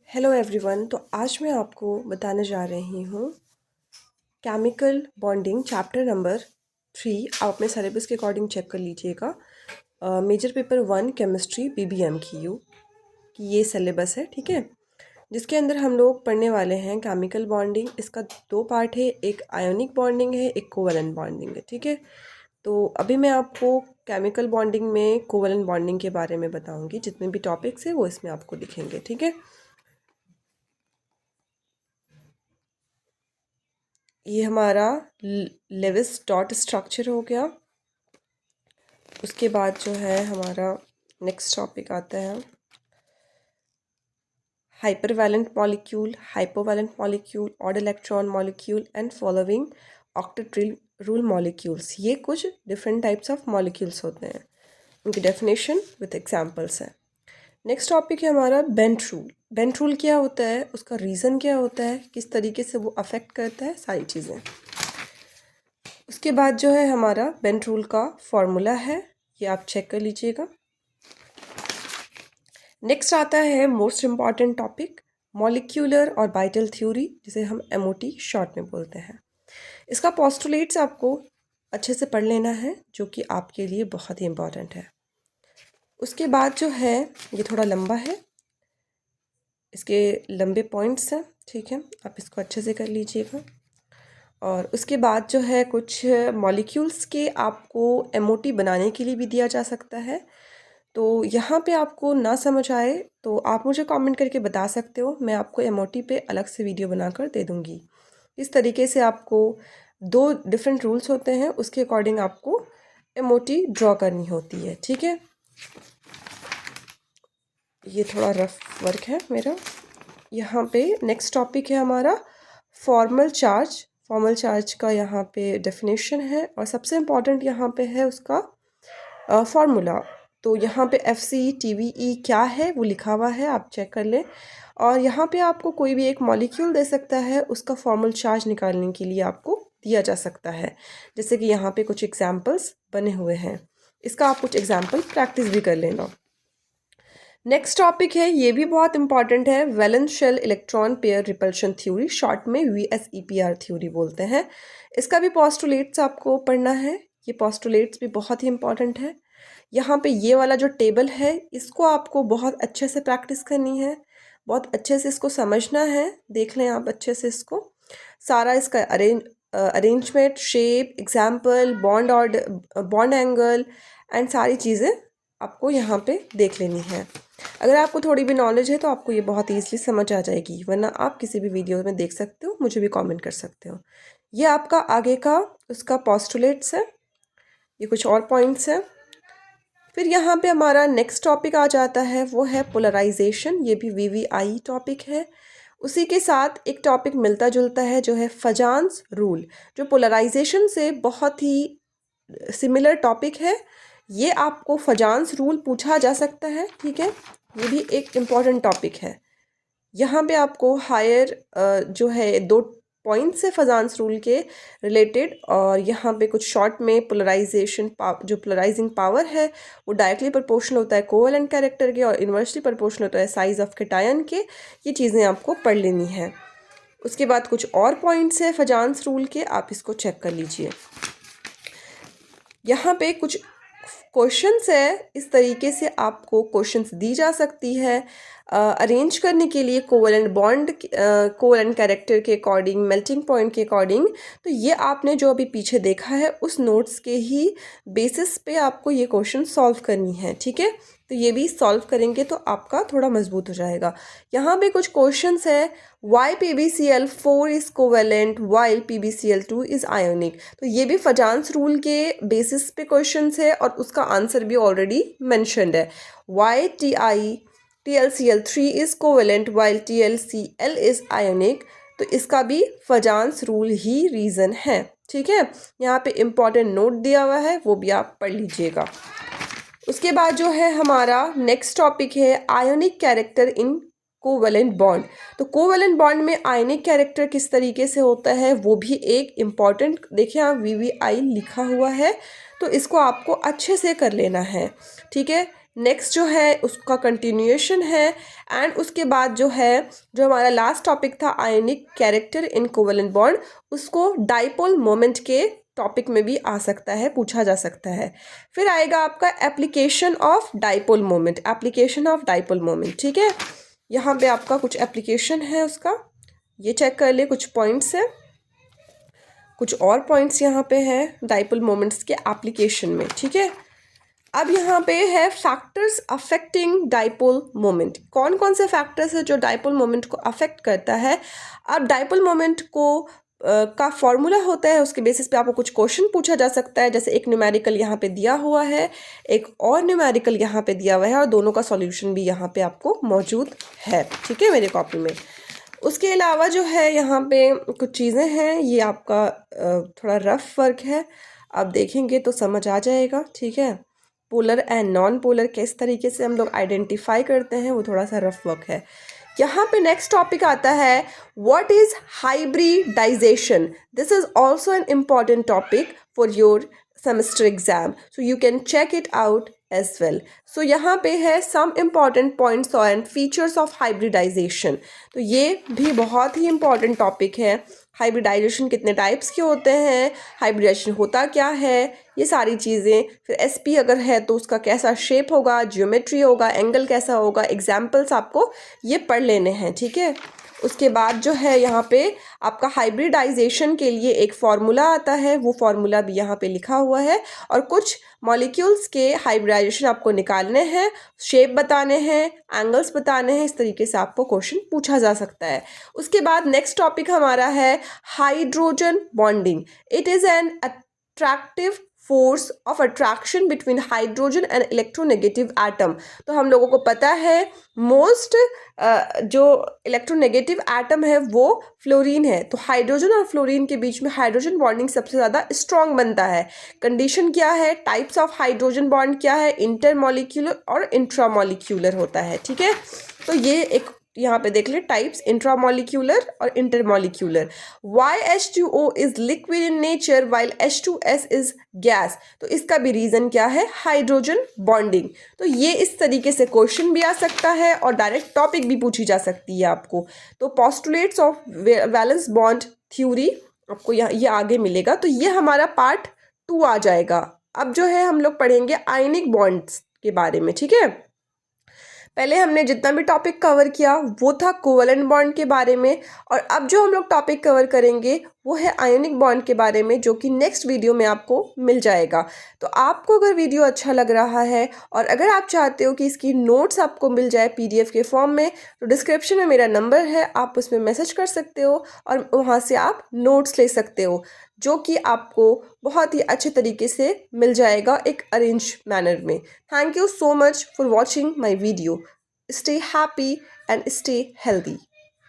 Hello everyone. तो आज मैं आपको बताने जा रही हूँ केमिकल बॉन्डिंग चैप्टर नंबर 3। आप अपने सिलेबस के अकॉर्डिंग चेक कर लीजिएगा। मेजर पेपर 1 केमिस्ट्री BBMQ की ये सिलेबस है, ठीक है, जिसके अंदर हम लोग पढ़ने वाले हैं केमिकल बॉन्डिंग। इसका 2 पार्ट है, एक आयोनिक बॉन्डिंग है, एक कोवलेंट बॉन्डिंग है, ठीक है। तो अभी मैं आपको केमिकल बॉन्डिंग में कोवलेंट बॉन्डिंग के बारे में बताऊंगी। जितने भी टॉपिक्स हैं वो इसमें आपको दिखेंगे, ठीक है। ये हमारा लेविस डॉट स्ट्रक्चर हो गया। उसके बाद जो है हमारा नेक्स्ट टॉपिक आता है hypervalent molecule, hypovalent molecule, odd electron molecule and following octet rule molecules. ये कुछ डिफरेंट टाइप्स ऑफ मॉलिक्यूल्स होते हैं, उनकी डेफिनेशन विद एग्जांपल्स है। नेक्स्ट टॉपिक है हमारा बेंट रूल। बेंट रूल क्या होता है, उसका रीज़न क्या होता है, किस तरीके से वो अफेक्ट करता है, सारी चीज़ें। उसके बाद जो है हमारा बेंट रूल का फॉर्मूला है, ये आप चेक कर लीजिएगा। नेक्स्ट आता है मोस्ट इम्पॉर्टेंट टॉपिक मॉलिक्यूलर और बाइटल थ्योरी, जिसे हम MOT शॉर्ट में बोलते हैं। इसका पोस्टुलेट्स आपको अच्छे से पढ़ लेना है, जो कि आपके लिए बहुत ही इम्पॉर्टेंट है। उसके बाद जो है ये थोड़ा लंबा है, इसके लंबे पॉइंट्स हैं, ठीक है, आप इसको अच्छे से कर लीजिएगा। और उसके बाद जो है कुछ मॉलिक्यूल्स के आपको MOT बनाने के लिए भी दिया जा सकता है। तो यहाँ पे आपको ना समझ आए तो आप मुझे कमेंट करके बता सकते हो, मैं आपको MOT पे अलग से वीडियो बनाकर दे दूँगी। इस तरीके से आपको 2 डिफरेंट रूल्स होते हैं, उसके अकॉर्डिंग आपको MOT ड्रॉ करनी होती है, ठीक है। ये थोड़ा रफ वर्क है मेरा। यहाँ पे नेक्स्ट टॉपिक है हमारा फॉर्मल चार्ज। फॉर्मल चार्ज का यहाँ पे डेफिनेशन है और सबसे इम्पॉर्टेंट यहाँ पे है उसका फार्मूला। तो यहाँ पे FCTVE क्या है वो लिखा हुआ है, आप चेक कर लें। और यहाँ पे आपको कोई भी एक मॉलिक्यूल दे सकता है, उसका फॉर्मल चार्ज निकालने के लिए आपको दिया जा सकता है। जैसे कि यहाँ पे कुछ एग्जाम्पल्स बने हुए हैं, इसका आप कुछ एग्जाम्पल प्रैक्टिस भी कर लेना। नेक्स्ट टॉपिक है, ये भी बहुत इंपॉर्टेंट है, valence shell electron pair repulsion theory, short में VSEPR थ्योरी बोलते हैं। इसका भी पोस्टुलेट्स आपको पढ़ना है, ये पोस्टुलेट्स भी बहुत ही इंपॉर्टेंट है। यहाँ पे ये वाला जो टेबल है, इसको आपको बहुत अच्छे से प्रैक्टिस करनी है, बहुत अच्छे से इसको समझना है। देख लें आप अच्छे से इसको, सारा इसका arrangement, shape, example, bond angle and सारी चीज़ें आपको यहाँ पे देख लेनी है। अगर आपको थोड़ी भी नॉलेज है तो आपको ये बहुत ईजिली समझ आ जाएगी, वरना आप किसी भी वीडियो में देख सकते हो, मुझे भी कमेंट कर सकते हो। ये आपका आगे का उसका पोस्टुलेट्स है, ये कुछ और पॉइंट्स हैं। फिर यहाँ पे हमारा नेक्स्ट टॉपिक आ जाता है, वो है पोलराइजेशन। ये भी VVI टॉपिक है। उसी के साथ एक टॉपिक मिलता जुलता है जो है फजान्स रूल, जो पोलराइजेशन से बहुत ही सिमिलर टॉपिक है। ये आपको फजान्स रूल पूछा जा सकता है, ठीक है, ये भी एक इम्पॉर्टेंट टॉपिक है। यहाँ पे आपको हायर जो है 2 पॉइंट्स है फजान्स रूल के रिलेटेड, और यहाँ पे कुछ शॉर्ट में पोलराइजेशन जो पोलराइजिंग पावर है वो डायरेक्टली प्रोपोर्शनल होता है कोवेलेंट कैरेक्टर के, और इन्वर्सली प्रोपोर्शनल होता है साइज ऑफ कैटायन के। ये चीज़ें आपको पढ़ लेनी है। उसके बाद कुछ और पॉइंट्स है फजान्स रूल के, आप इसको चेक कर लीजिए। यहाँ पे कुछ क्वेश्चंस है, इस तरीके से आपको क्वेश्चंस दी जा सकती है अरेंज करने के लिए कोवेलेंट बॉन्ड, कोवेलेंट कैरेक्टर के अकॉर्डिंग, मेल्टिंग पॉइंट के अकॉर्डिंग। तो ये आपने जो अभी पीछे देखा है उस नोट्स के ही बेसिस पे आपको ये क्वेश्चन सॉल्व करनी है, ठीक है। तो ये भी सॉल्व करेंगे तो आपका थोड़ा मजबूत हो जाएगा। यहाँ पे कुछ क्वेश्चंस है, why PbCl4 is covalent while PbCl2 is ionic. तो ये भी फजान्स रूल के बेसिस पे क्वेश्चंस है और उसका आंसर भी ऑलरेडी मेंशन्ड है। Why TlCl3 is covalent while TlCl is ionic. तो इसका भी फजान्स रूल ही रीज़न है, ठीक है। यहाँ पे इम्पॉर्टेंट नोट दिया हुआ है, वो भी आप पढ़ लीजिएगा। उसके बाद जो है हमारा नेक्स्ट टॉपिक है ionic character in covalent bond. तो कोवेलेंट बॉन्ड में आयोनिक कैरेक्टर किस तरीके से होता है वो भी एक इम्पॉर्टेंट, देखिए यहाँ VVI लिखा हुआ है, तो इसको आपको अच्छे से कर लेना है, ठीक है। नेक्स्ट जो है उसका कंटिन्यूएशन है। एंड उसके बाद जो है, जो हमारा लास्ट टॉपिक था आयनिक कैरेक्टर इन कोवेलेंट बॉन्ड, उसको डाइपोल मोमेंट के टॉपिक में भी आ सकता है, पूछा जा सकता है। फिर आएगा आपका application of dipole moment, application of dipole moment, ठीक है। यहाँ पे आपका कुछ एप्लीकेशन है उसका, ये चेक कर ले, कुछ पॉइंट्स हैं, कुछ और पॉइंट्स यहाँ पे हैं डाइपोल मोमेंट्स के एप्लीकेशन में, ठीक है। अब यहाँ पे है फैक्टर्स अफेक्टिंग डाइपोल मोमेंट, कौन कौन से फैक्टर्स है जो डाइपोल मोमेंट को अफेक्ट करता है। अब डाइपोल मोमेंट को का फॉर्मूला होता है, उसके बेसिस पे आपको कुछ क्वेश्चन पूछा जा सकता है। जैसे एक न्यूमेरिकल यहाँ पे दिया हुआ है, एक और न्यूमेरिकल यहाँ पे दिया हुआ है, और दोनों का सॉल्यूशन भी यहाँ पे आपको मौजूद है, ठीक है, मेरे कॉपी में। उसके अलावा जो है यहाँ पे कुछ चीज़ें हैं, ये आपका थोड़ा रफ वर्क है, आप देखेंगे तो समझ आ जाएगा, ठीक है। पोलर एंड नॉन पोलर किस तरीके से हम लोग आइडेंटिफाई करते हैं, वो थोड़ा सा रफ वर्क है। यहाँ पे नेक्स्ट टॉपिक आता है, what is hybridization. This is also an important topic for your semester exam, so you can check it out as well. So यहाँ पे है some important points and features of hybridization, तो ये भी बहुत ही इम्पॉर्टेंट टॉपिक है। Hybridization कितने टाइप्स के होते हैं, हाइब्रिडाइजेशन होता क्या है, ये सारी चीज़ें। फिर एसपी अगर है तो उसका कैसा शेप होगा, जियोमेट्री होगा, एंगल कैसा होगा, एग्जाम्पल्स आपको ये पढ़ लेने हैं, ठीक है। उसके बाद जो है यहाँ पे आपका हाइब्रिडाइजेशन के लिए एक फार्मूला आता है, वो फार्मूला भी यहाँ पे लिखा हुआ है, और कुछ मॉलिक्यूल्स के हाइब्रिडाइजेशन आपको निकालने हैं, शेप बताने हैं, एंगल्स बताने हैं, इस तरीके से आपको क्वेश्चन पूछा जा सकता है। उसके बाद नेक्स्ट टॉपिक हमारा है hydrogen bonding. It is an attractive force of attraction between hydrogen and electronegative atom. तो हम लोगों को पता है मोस्ट जो इलेक्ट्रोनेगेटिव एटम है वो फ्लोरीन है, तो हाइड्रोजन और फ्लोरीन के बीच में हाइड्रोजन बॉन्डिंग सबसे ज़्यादा स्ट्रॉन्ग बनता है। कंडीशन क्या है, टाइप्स ऑफ हाइड्रोजन बॉन्ड क्या है, इंटरमॉलिक्यूलर और इंट्रामॉलिक्यूलर होता है, ठीक है। तो ये एक यहाँ पे देख ले, टाइप्स इंट्रामॉलिक्यूलर और intermolecular. Why H2O is liquid in nature while H2S is gas, तो इसका भी रीज़न क्या है, हाइड्रोजन बॉन्डिंग। तो ये इस तरीके से क्वेश्चन भी आ सकता है और डायरेक्ट टॉपिक भी पूछी जा सकती है आपको। तो postulates of valence bond theory आपको ये आगे मिलेगा, तो ये हमारा पार्ट 2 आ जाएगा। अब जो है हम लोग पढ़ेंगे आयनिक बॉन्ड्स के बारे में, ठीक है। पहले हमने जितना भी टॉपिक कवर किया वो था कोवेलेंट बॉन्ड के बारे में, और अब जो हम लोग टॉपिक कवर करेंगे वो है आयनिक बॉन्ड के बारे में, जो कि नेक्स्ट वीडियो में आपको मिल जाएगा। तो आपको अगर वीडियो अच्छा लग रहा है और अगर आप चाहते हो कि इसकी नोट्स आपको मिल जाए PDF के फॉर्म में, तो डिस्क्रिप्शन में मेरा नंबर है, आप उसमें मैसेज कर सकते हो और वहाँ से आप नोट्स ले सकते हो, जो कि आपको बहुत ही अच्छे तरीके से मिल जाएगा एक अरेंज मैनर में। Thank you so much for watching my video. Stay happy and stay healthy.